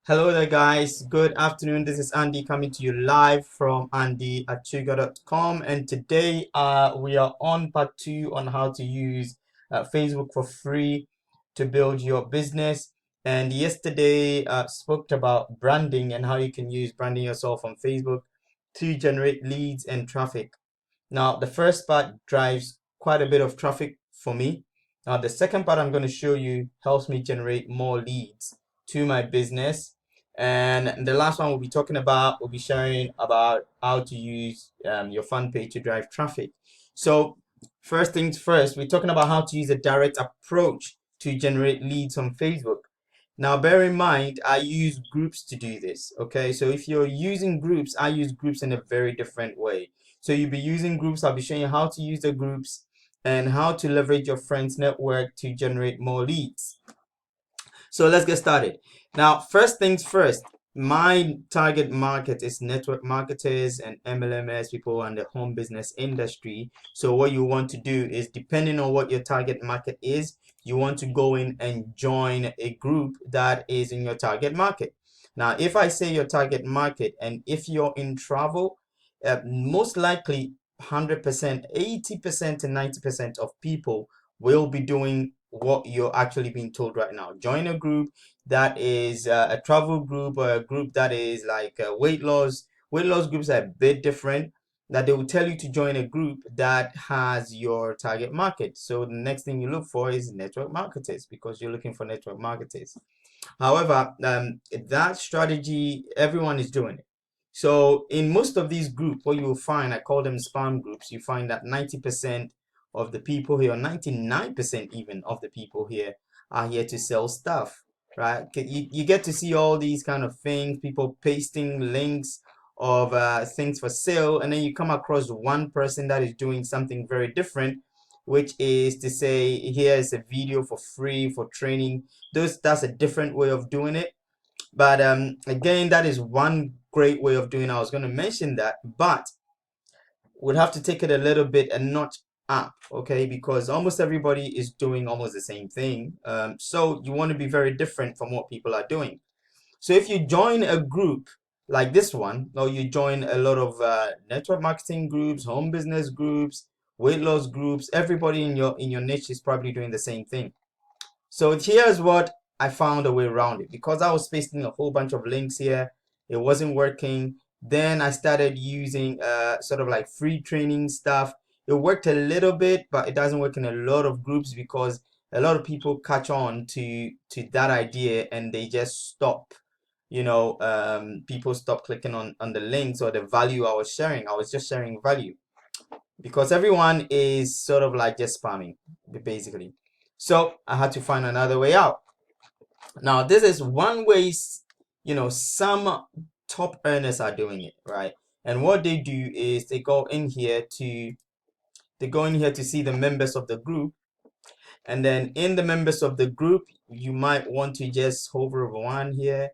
Hello there, guys. Good afternoon. This is Andy coming to you live from andy@chuga.com. And today we are on part two on how to use Facebook for free to build your business. And yesterday spoke about branding and how you can use branding yourself on Facebook to generate leads and traffic. Now, the first part drives quite a bit of traffic for me. Now, the second part I'm going to show you helps me generate more leads to my business. And the last one we'll be sharing about how to use your fan page to drive traffic. So, first things first, we're talking about how to use a direct approach to generate leads on Facebook. Now, bear in mind, I use groups to do this. Okay, so if you're using groups, I use groups in a very different way. So you'll be using groups. I'll be showing you how to use the groups and how to leverage your friends' network to generate more leads. So let's get started. Now, first things first, my target market is network marketers and MLMs, people in the home business industry. So what you want to do is, depending on what your target market is, you want to go in and join a group that is in your target market. Now, if I say your target market and if you're in travel, most likely 100%, 80% to 90% of people will be doing what you're actually being told right now. Join a group that is a travel group or a group that is like weight loss. Weight loss groups are a bit different. That they will tell you to join a group that has your target market. So the next thing you look for is network marketers because you're looking for network marketers. However, that strategy, everyone is doing it. So in most of these groups, what you will find, I call them spam groups, you find that 90% of the people here, 99% even of the people here are here to sell stuff, right? You get to see all these kind of things, people pasting links of things for sale, and then you come across one person that is doing something very different, which is to say, here's a video for free for training. That's a different way of doing it. But again, that is one great way of doing it. I was going to mention that, but would have to take it a little bit and notch up, okay? Because almost everybody is doing almost the same thing. So you want to be very different from what people are doing. So if you join a group like this one, or you join a lot of network marketing groups, home business groups, weight loss groups, everybody in your niche is probably doing the same thing. So here's what I found a way around it. Because I was pasting a whole bunch of links here, it wasn't working. Then I started using sort of like free training stuff. It worked a little bit, but it doesn't work in a lot of groups because a lot of people catch on to that idea and they just stop. People stop clicking on the links or the value I was sharing. I was just sharing value because everyone is sort of like just spamming, basically. So I had to find another way out. Now, this is one way, some top earners are doing it, right? And what they do is they go in here to see the members of the group. And then in the members of the group, you might want to just hover over one here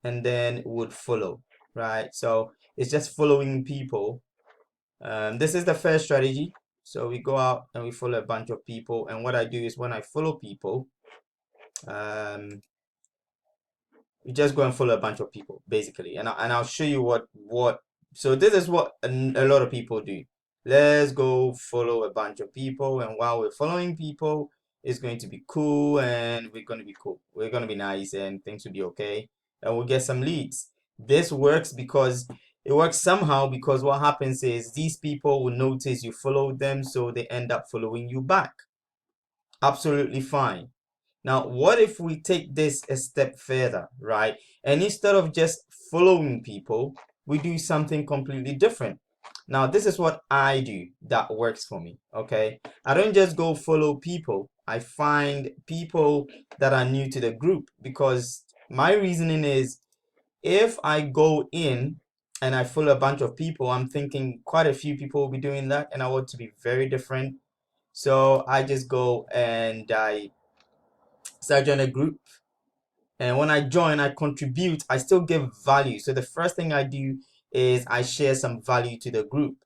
and then it would follow, right? So it's just following people. This is the first strategy. So we go out and we follow a bunch of people. And what I do is when I follow people, um, you just go and follow a bunch of people, basically. And I'll show you what. So this is what a lot of people do. Let's go follow a bunch of people. And while we're following people, it's going to be cool and we're going to be cool. We're going to be nice and things will be okay. And we'll get some leads. This works because it works somehow because what happens is these people will notice you followed them, so they end up following you back. Absolutely fine. Now, what if we take this a step further, right? And instead of just following people, we do something completely different. Now, this is what I do that works for me, okay? I don't just go follow people. I find people that are new to the group because my reasoning is if I go in and I follow a bunch of people, I'm thinking quite a few people will be doing that and I want to be very different. So I just go and I start join a group. And when I join, I contribute, I still give value. So the first thing I do is I share some value to the group.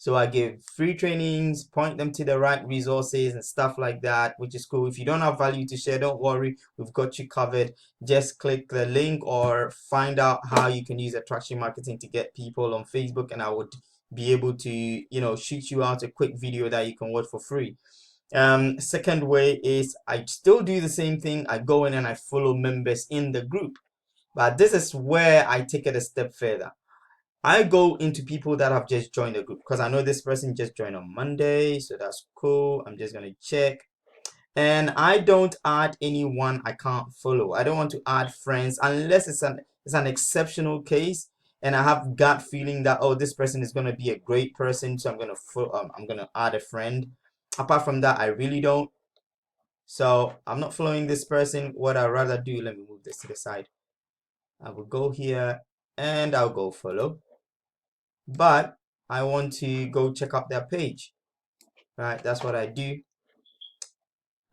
So I give free trainings, point them to the right resources and stuff like that, which is cool. If you don't have value to share, don't worry, we've got you covered. Just click the link or find out how you can use attraction marketing to get people on Facebook, and I would be able to, shoot you out a quick video that you can watch for free. Second way is I still do the same thing. I go in and I follow members in the group, but this is where I take it a step further. I go into people that have just joined the group because I know this person just joined on Monday, so that's cool. I'm just gonna check. And I don't add anyone I can't follow. I don't want to add friends unless it's an exceptional case and I have gut feeling that, oh, this person is gonna be a great person, so I'm gonna add a friend. Apart from that, I really don't. So I'm not following this person. What I'd rather do, let me move this to the side. I will go here and I'll go follow. But I want to go check out their page, right? That's what I do.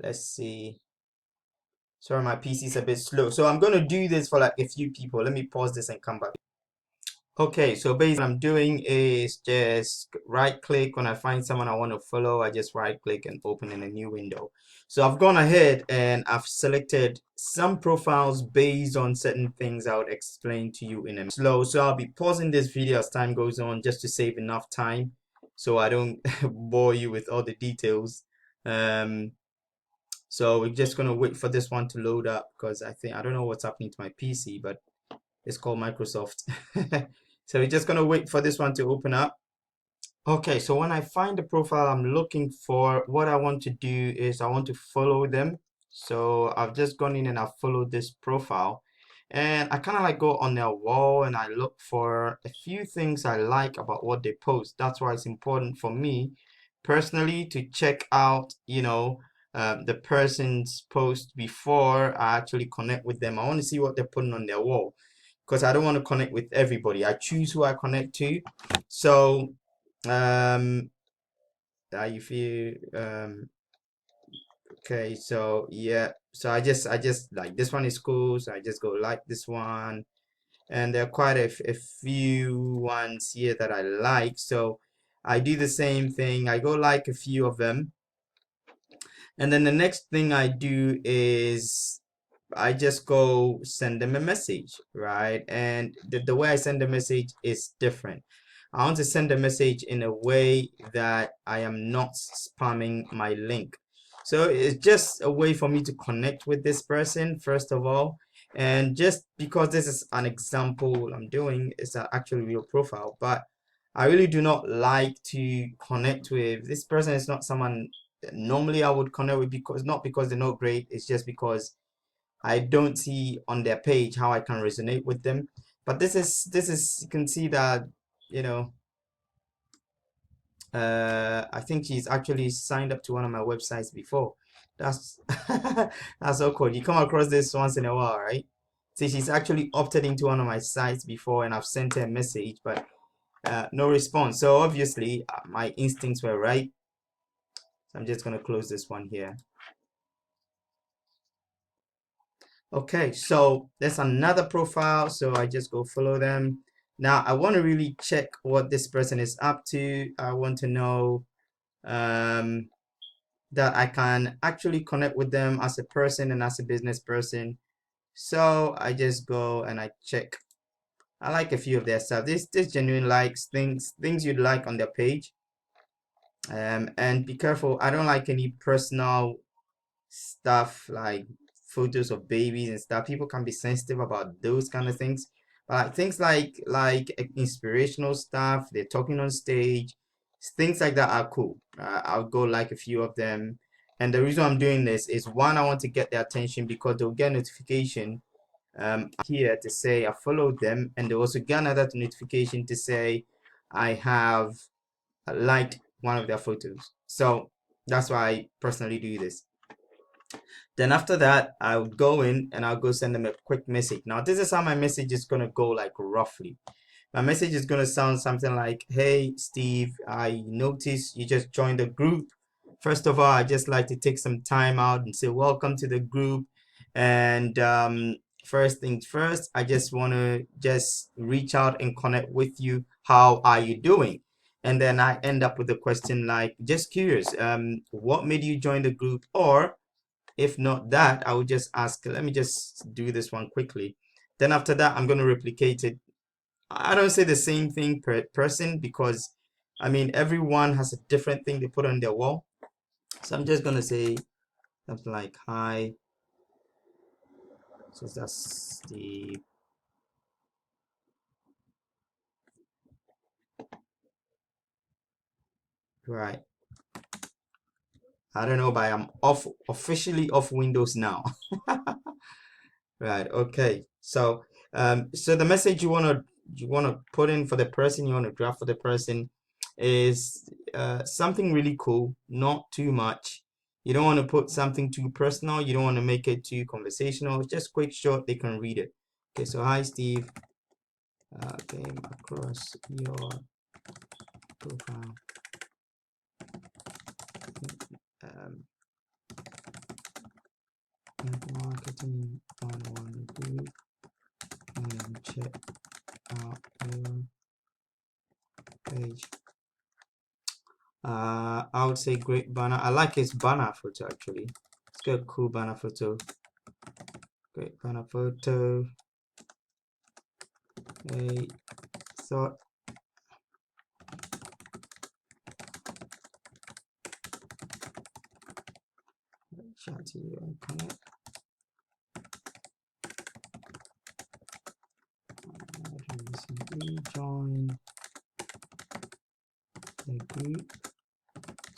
Let's see. Sorry, my PC is a bit slow. So I'm going to do this for like a few people. Let me pause this and come back. Okay, so basically what I'm doing is just right click when I find someone I want to follow. I just right click and open in a new window. So I've gone ahead and I've selected some profiles based on certain things I would explain to you in a slow. So I'll be pausing this video as time goes on just to save enough time so I don't bore you with all the details. So we're just gonna wait for this one to load up because I don't know what's happening to my PC, but it's called Microsoft. So we're just gonna wait for this one to open up. Okay, so when I find the profile I'm looking for, what I want to do is I want to follow them. So I've just gone in and I've followed this profile. And I kind of like go on their wall and I look for a few things I like about what they post. That's why it's important for me personally to check out, the person's post before I actually connect with them. I want to see what they're putting on their wall because I don't want to connect with everybody. I choose who I connect to. So you feel okay, so yeah, so I just like this one is cool, so I just go like this one, and there are quite a few ones here that I like, so I do the same thing. I go like a few of them, and then the next thing I do is I just go send them a message, right? And the way I send a message is different. I want to send a message in a way that I am not spamming my link. So it's just a way for me to connect with this person, first of all. And just because this is an example I'm doing, it's an actual real profile, but I really do not like to connect with this person. Is not someone that normally I would connect with because not because they're not great, it's just because I don't see on their page how I can resonate with them. But this is you can see that, you know, I think she's actually signed up to one of my websites before. That's that's awkward. You come across this once in a while, right? See, she's actually opted into one of my sites before, and I've sent her a message, but no response. So obviously, my instincts were right. So I'm just gonna close this one here. Okay, so there's another profile, so I just go follow them. Now I want to really check what this person is up to. I want to know that I can actually connect with them as a person and as a business person. So I just go and I check. I like a few of their stuff. This genuine likes things you'd like on their page. And be careful. I don't like any personal stuff like photos of babies and stuff. People can be sensitive about those kind of things. But like things like inspirational stuff, they're talking on stage, things like that are cool. I'll go like a few of them. And the reason I'm doing this is one, I want to get their attention because they'll get notification here to say I followed them, and they also get another notification to say I have liked one of their photos. So that's why I personally do this. Then after that, I would go in and I'll go send them a quick message. Now, this is how my message is going to go, like roughly. My message is going to sound something like, hey, Steve, I noticed you just joined the group. First of all, I just like to take some time out and say, welcome to the group. And first things first, I just want to just reach out and connect with you. How are you doing? And then I end up with a question like, just curious, what made you join the group? Or if not that, I would just ask, let me just do this one quickly. Then after that, I'm going to replicate it. I don't say the same thing per person because I mean, everyone has a different thing they put on their wall. So I'm just going to say something like, hi. So that's the right. I don't know, but I'm officially off Windows now. Right. Okay. So, so the message you wanna put in for the person, you wanna draft for the person, is something really cool, not too much. You don't want to put something too personal. You don't want to make it too conversational. Just quick, short. They can read it. Okay. So, hi, Steve. Came across your profile. Um, marketing on one group and check out your page. I would say great banner. I like his banner photo actually. It's got a cool banner photo. Great banner photo. I thought chat to you and connect. Recently join the group.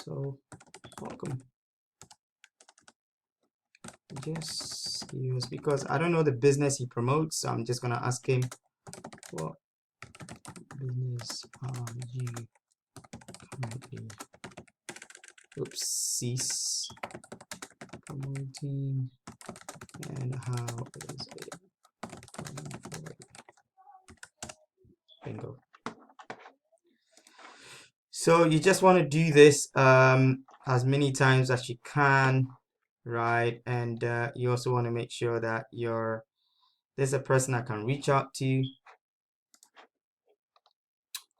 So welcome. Just curious because I don't know the business he promotes, so I'm just gonna ask him what business are you currently cease promoting and how is it going forward? Bingo. So you just want to do this as many times as you can, right? And you also want to make sure that there's a person I can reach out to.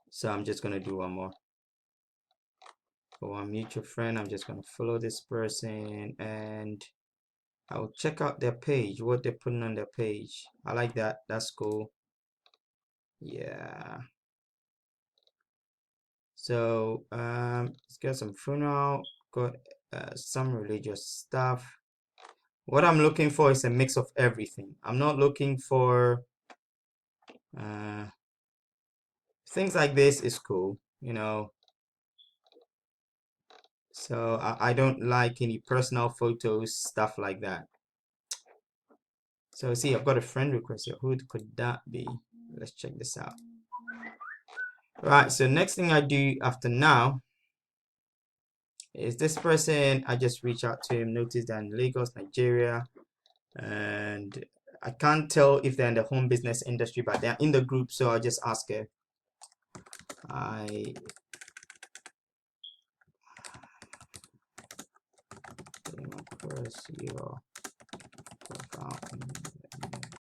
So I'm just going to do one more. For one mutual friend, I'm just going to follow this person and I'll check out their page, what they're putting on their page. I like that. That's cool. Yeah. So let's get some funeral, got some religious stuff. What I'm looking for is a mix of everything. I'm not looking for things like this is cool, you know. So I don't like any personal photos, stuff like that. So see, I've got a friend request here. Who could that be? Let's check this out. Right, so next thing I do after now is this person, I just reach out to him, notice that in Lagos, Nigeria, and I can't tell if they're in the home business industry, but they're in the group, so I'll just ask her. I came across your profile